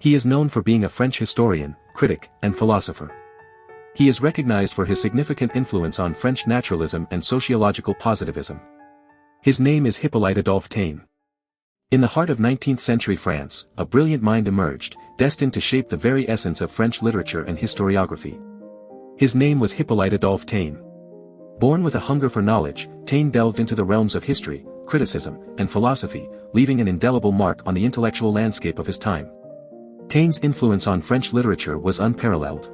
He is known for being a French historian, critic, and philosopher. He is recognized for his significant influence on French naturalism and sociological positivism. His name is Hippolyte Adolphe Taine. In the heart of 19th-century France, a brilliant mind emerged, destined to shape the very essence of French literature and historiography. His name was Hippolyte Adolphe Taine. Born with a hunger for knowledge, Taine delved into the realms of history, criticism, and philosophy, leaving an indelible mark on the intellectual landscape of his time. Taine's influence on French literature was unparalleled.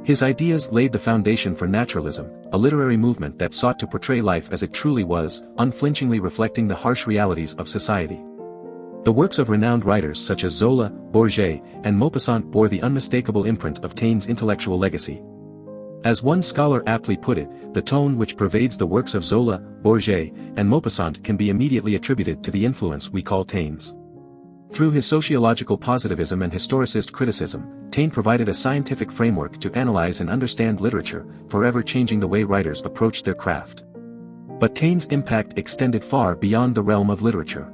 His ideas laid the foundation for naturalism, a literary movement that sought to portray life as it truly was, unflinchingly reflecting the harsh realities of society. The works of renowned writers such as Zola, Bourget, and Maupassant bore the unmistakable imprint of Taine's intellectual legacy. As one scholar aptly put it, the tone which pervades the works of Zola, Bourget, and Maupassant can be immediately attributed to the influence we call Taine's. Through his sociological positivism and historicist criticism, Taine provided a scientific framework to analyze and understand literature, forever changing the way writers approached their craft. But Taine's impact extended far beyond the realm of literature.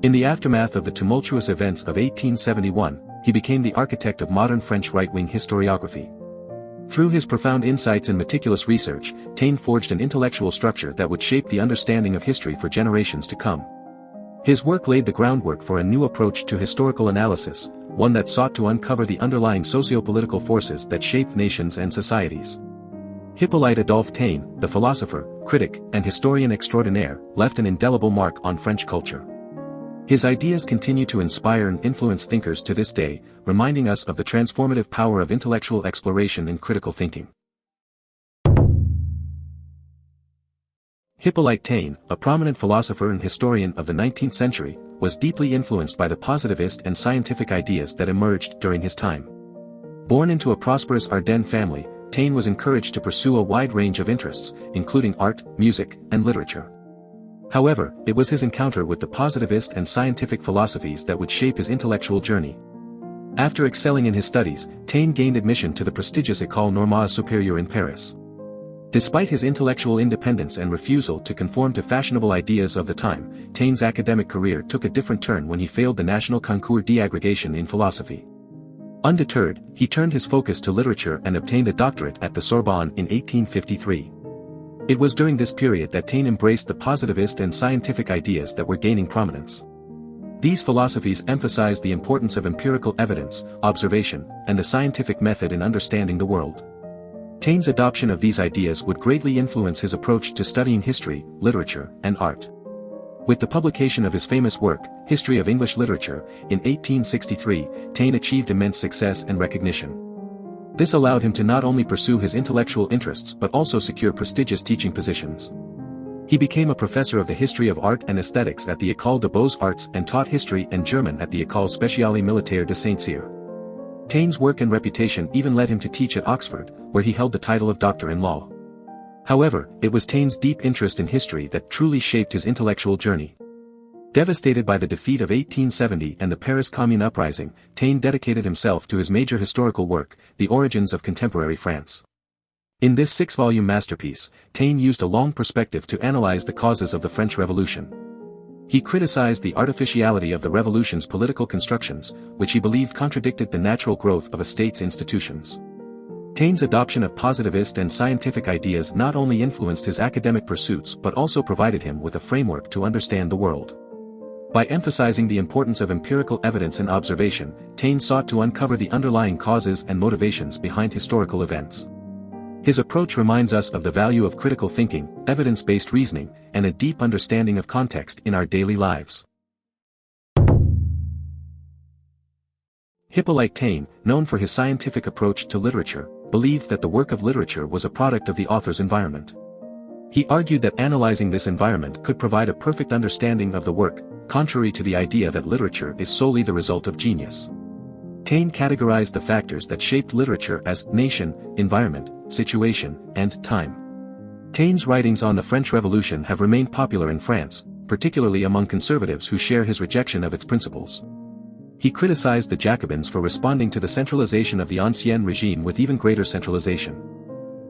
In the aftermath of the tumultuous events of 1871, he became the architect of modern French right-wing historiography. Through his profound insights and meticulous research, Taine forged an intellectual structure that would shape the understanding of history for generations to come. His work laid the groundwork for a new approach to historical analysis, one that sought to uncover the underlying socio-political forces that shaped nations and societies. Hippolyte Adolphe Taine, the philosopher, critic, and historian extraordinaire, left an indelible mark on French culture. His ideas continue to inspire and influence thinkers to this day, reminding us of the transformative power of intellectual exploration and critical thinking. Hippolyte Taine, a prominent philosopher and historian of the 19th century, was deeply influenced by the positivist and scientific ideas that emerged during his time. Born into a prosperous Ardennes family, Taine was encouraged to pursue a wide range of interests, including art, music, and literature. However, it was his encounter with the positivist and scientific philosophies that would shape his intellectual journey. After excelling in his studies, Taine gained admission to the prestigious École Normale Supérieure in Paris. Despite his intellectual independence and refusal to conform to fashionable ideas of the time, Taine's academic career took a different turn when he failed the National Concours d'agrégation in philosophy. Undeterred, he turned his focus to literature and obtained a doctorate at the Sorbonne in 1853. It was during this period that Taine embraced the positivist and scientific ideas that were gaining prominence. These philosophies emphasized the importance of empirical evidence, observation, and the scientific method in understanding the world. Taine's adoption of these ideas would greatly influence his approach to studying history, literature, and art. With the publication of his famous work, History of English Literature, in 1863, Taine achieved immense success and recognition. This allowed him to not only pursue his intellectual interests but also secure prestigious teaching positions. He became a professor of the history of art and aesthetics at the École des Beaux-Arts and taught history and German at the École Spéciale Militaire de Saint-Cyr. Taine's work and reputation even led him to teach at Oxford, where he held the title of Doctor in Law. However, it was Taine's deep interest in history that truly shaped his intellectual journey. Devastated by the defeat of 1870 and the Paris Commune uprising, Taine dedicated himself to his major historical work, The Origins of Contemporary France. In this 6-volume masterpiece, Taine used a long perspective to analyze the causes of the French Revolution. He criticized the artificiality of the revolution's political constructions, which he believed contradicted the natural growth of a state's institutions. Taine's adoption of positivist and scientific ideas not only influenced his academic pursuits but also provided him with a framework to understand the world. By emphasizing the importance of empirical evidence and observation, Taine sought to uncover the underlying causes and motivations behind historical events. His approach reminds us of the value of critical thinking, evidence-based reasoning, and a deep understanding of context in our daily lives. Hippolyte Taine, known for his scientific approach to literature, believed that the work of literature was a product of the author's environment. He argued that analyzing this environment could provide a perfect understanding of the work, contrary to the idea that literature is solely the result of genius. Taine categorized the factors that shaped literature as nation, environment, situation, and time. Taine's writings on the French Revolution have remained popular in France, particularly among conservatives who share his rejection of its principles. He criticized the Jacobins for responding to the centralization of the Ancien Regime with even greater centralization.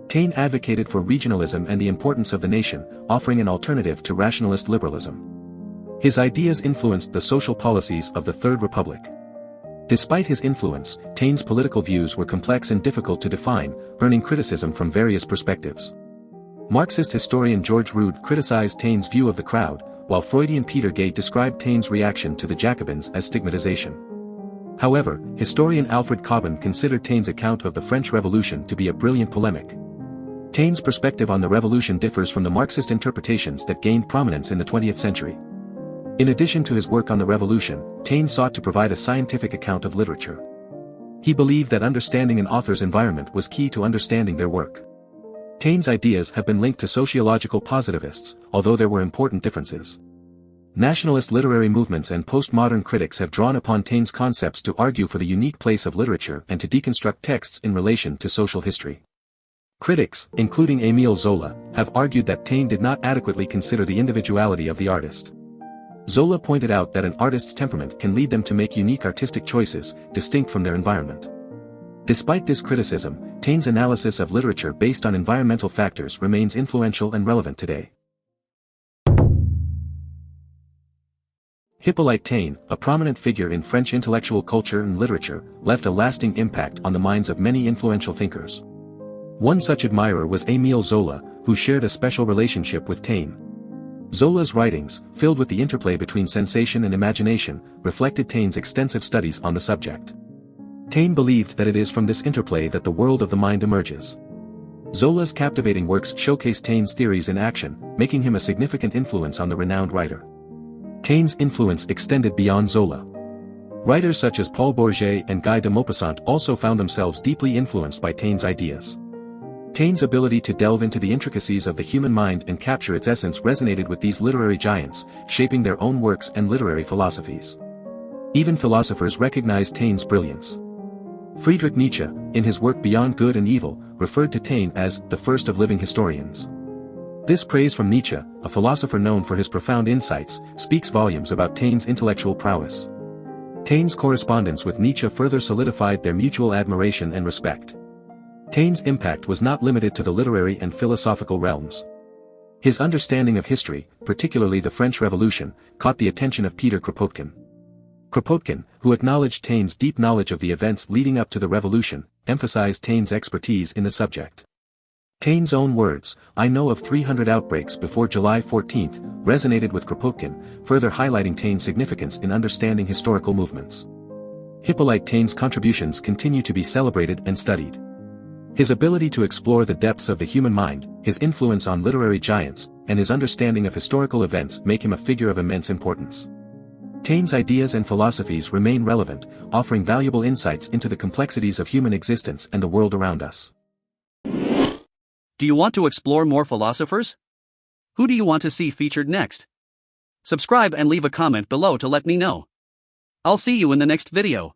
Taine advocated for regionalism and the importance of the nation, offering an alternative to rationalist liberalism. His ideas influenced the social policies of the Third Republic. Despite his influence, Taine's political views were complex and difficult to define, earning criticism from various perspectives. Marxist historian George Rood criticized Taine's view of the crowd, while Freudian Peter Gay described Taine's reaction to the Jacobins as stigmatization. However, historian Alfred Cobban considered Taine's account of the French Revolution to be a brilliant polemic. Taine's perspective on the revolution differs from the Marxist interpretations that gained prominence in the 20th century. In addition to his work on the revolution, Taine sought to provide a scientific account of literature. He believed that understanding an author's environment was key to understanding their work. Taine's ideas have been linked to sociological positivists, although there were important differences. Nationalist literary movements and postmodern critics have drawn upon Taine's concepts to argue for the unique place of literature and to deconstruct texts in relation to social history. Critics, including Émile Zola, have argued that Taine did not adequately consider the individuality of the artist. Zola pointed out that an artist's temperament can lead them to make unique artistic choices, distinct from their environment. Despite this criticism, Taine's analysis of literature based on environmental factors remains influential and relevant today. Hippolyte Taine, a prominent figure in French intellectual culture and literature, left a lasting impact on the minds of many influential thinkers. One such admirer was Émile Zola, who shared a special relationship with Taine. Zola's writings, filled with the interplay between sensation and imagination, reflected Taine's extensive studies on the subject. Taine believed that it is from this interplay that the world of the mind emerges. Zola's captivating works showcase Taine's theories in action, making him a significant influence on the renowned writer. Taine's influence extended beyond Zola. Writers such as Paul Bourget and Guy de Maupassant also found themselves deeply influenced by Taine's ideas. Taine's ability to delve into the intricacies of the human mind and capture its essence resonated with these literary giants, shaping their own works and literary philosophies. Even philosophers recognized Taine's brilliance. Friedrich Nietzsche, in his work Beyond Good and Evil, referred to Taine as the first of living historians. This praise from Nietzsche, a philosopher known for his profound insights, speaks volumes about Taine's intellectual prowess. Taine's correspondence with Nietzsche further solidified their mutual admiration and respect. Taine's impact was not limited to the literary and philosophical realms. His understanding of history, particularly the French Revolution, caught the attention of Peter Kropotkin. Kropotkin, who acknowledged Taine's deep knowledge of the events leading up to the revolution, emphasized Taine's expertise in the subject. Taine's own words, "I know of 300 outbreaks before July 14, resonated with Kropotkin, further highlighting Taine's significance in understanding historical movements. Hippolyte Taine's contributions continue to be celebrated and studied. His ability to explore the depths of the human mind, his influence on literary giants, and his understanding of historical events make him a figure of immense importance. Taine's ideas and philosophies remain relevant, offering valuable insights into the complexities of human existence and the world around us. Do you want to explore more philosophers? Who do you want to see featured next? Subscribe and leave a comment below to let me know. I'll see you in the next video.